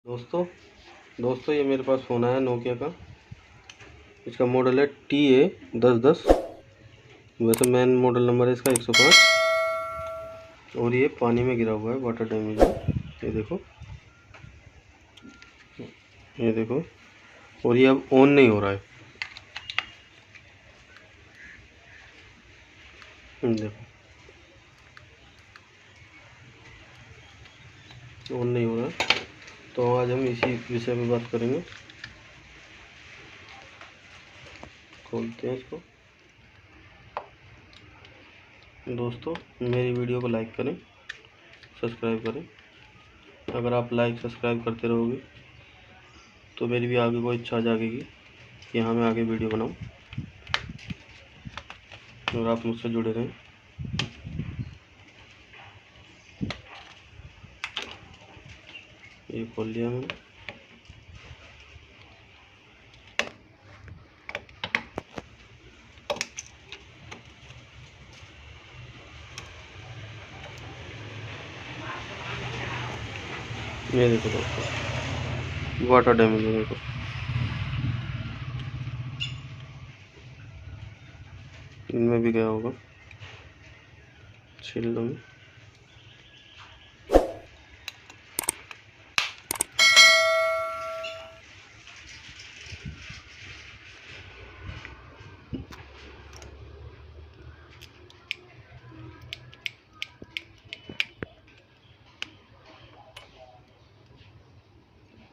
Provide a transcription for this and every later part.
दोस्तों दोस्तों ये मेरे पास फ़ोन आया नोकिया का। इसका मॉडल है TA1010। वैसे मेन मॉडल नंबर है इसका 105 और ये पानी में गिरा हुआ है, वाटर डैमेज है। ये देखो, ये देखो, और ये अब ऑन नहीं हो रहा है। देखो, ऑन नहीं हो रहा है। तो आज हम इसी विषय में बात करेंगे। खोलते हैं इसको। दोस्तों मेरी वीडियो को लाइक करें, सब्सक्राइब करें। अगर आप लाइक सब्सक्राइब करते रहोगे तो मेरी भी आगे को इच्छा जागेगी कि हाँ मैं आगे वीडियो बनाऊं और आप मुझसे जुड़े रहें। ये खोल लिया मैंने। ये देखो दोस्तों, वाटर डैमेज है। देखो, इनमें भी गया होगा छिल्लों में।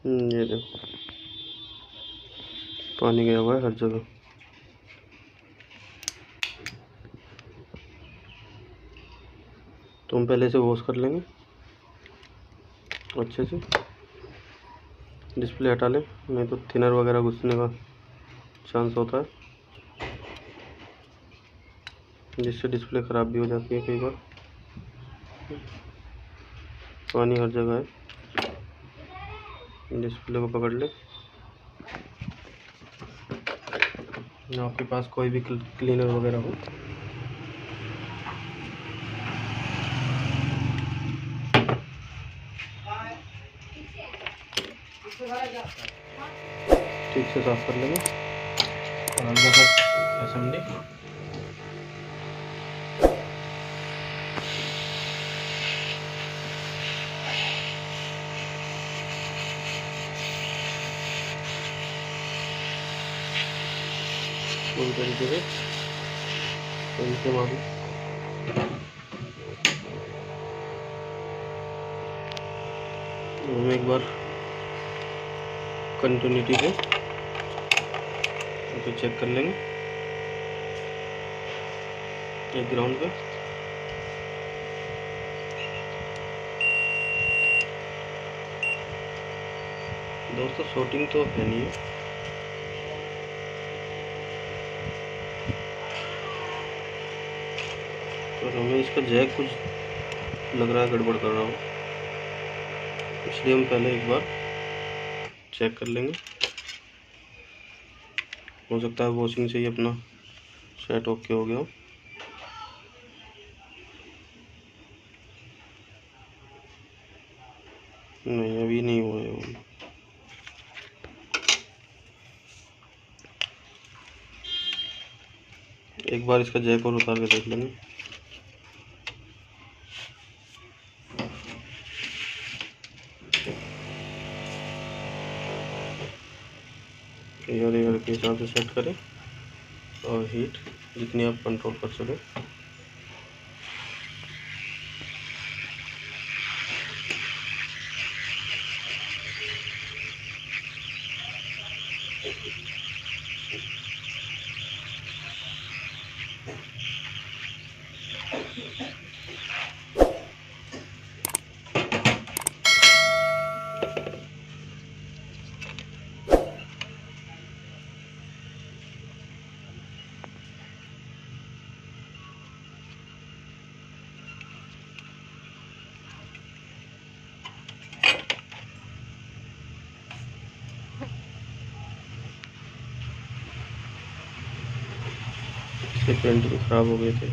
ये देखो, पानी गया हुआ है हर जगह। तो हम पहले से वॉश कर लेंगे अच्छे से। डिस्प्ले हटा लें, नहीं तो थिनर वगैरह घुसने का चांस होता है, जिससे डिस्प्ले ख़राब भी हो जाती है कई बार। पानी हर जगह है, डिस्प्ले को पकड़ ले। आपके पास कोई भी क्लीनर वगैरह हो, ठीक से साफ कर लेंगे। और अंदर का असेंबली पूरी तरीके से इनसे मारूँ। हम एक बार कंटिन्यूटी पे तो चेक कर लेंगे। एक ग्राउंड पे दोस्तों शॉर्टिंग तो है नहीं है, तो हमें इसका जैक कुछ लग रहा है गड़बड़ कर रहा हो, इसलिए हम पहले एक बार चेक कर लेंगे। हो सकता है वॉशिंग से ही अपना सेट ओके हो गया हो। नहीं, अभी नहीं हुआ है। एक बार इसका जैक और उतार के देख लेंगे। एयर के हिसाब से सेट करें और हीट जितनी आप कंट्रोल कर सकें। इसके पेंट भी खराब हो गए थे।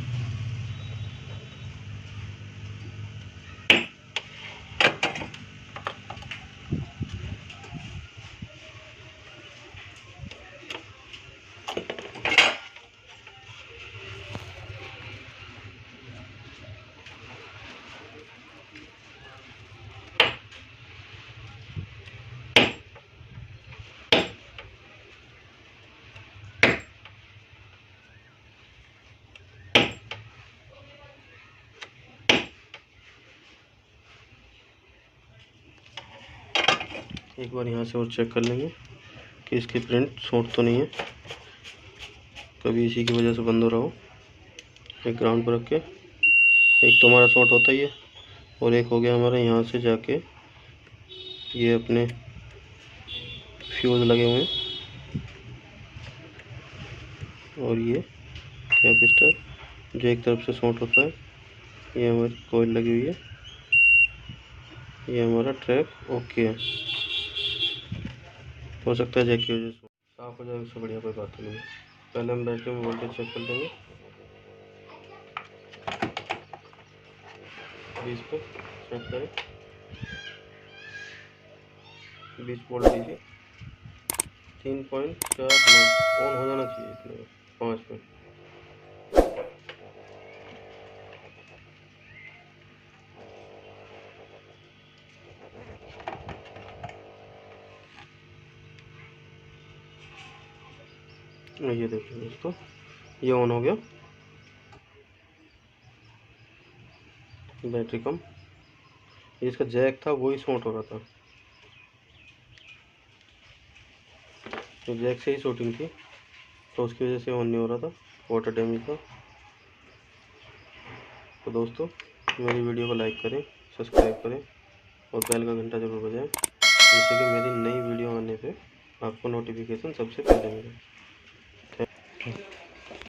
एक बार यहाँ से और चेक कर लेंगे कि इसकी प्रिंट शॉर्ट तो नहीं है, कभी इसी की वजह से बंद हो रहा हो। एक ग्राउंड पर रख के, एक तो हमारा शॉर्ट होता ही है और एक हो गया हमारा यहाँ से जाके ये अपने फ्यूज़ लगे हुए हैं और ये कैपेसिटर जो एक तरफ से शॉर्ट होता है, ये हमारी कॉइल लगी हुई है, ये हमारा ट्रैक ओके है। हो सकता है जैक की वजह से साफ हो जाए, उससे बढ़िया कोई बात नहीं है। पहले हम बैटरी में वोल्टेज चेक कर लेंगे। 20 पे सेट करें, 20 वोल्ट दीजिए। 3.49 ऑन हो जाना चाहिए इतने में, 5 पे। ये देखिए दोस्तों, ये ऑन हो गया। बैटरी कम, इसका जैक था वही शॉर्ट हो रहा था, तो जैक से ही शॉर्टिंग थी, तो उसकी वजह से ऑन नहीं हो रहा था, वाटर डैमेज था। तो दोस्तों मेरी वीडियो को लाइक करें, सब्सक्राइब करें और बेल का घंटा जरूर बजाएं, जिससे कि मेरी नई वीडियो आने पे आपको नोटिफिकेशन सबसे पहले मिले।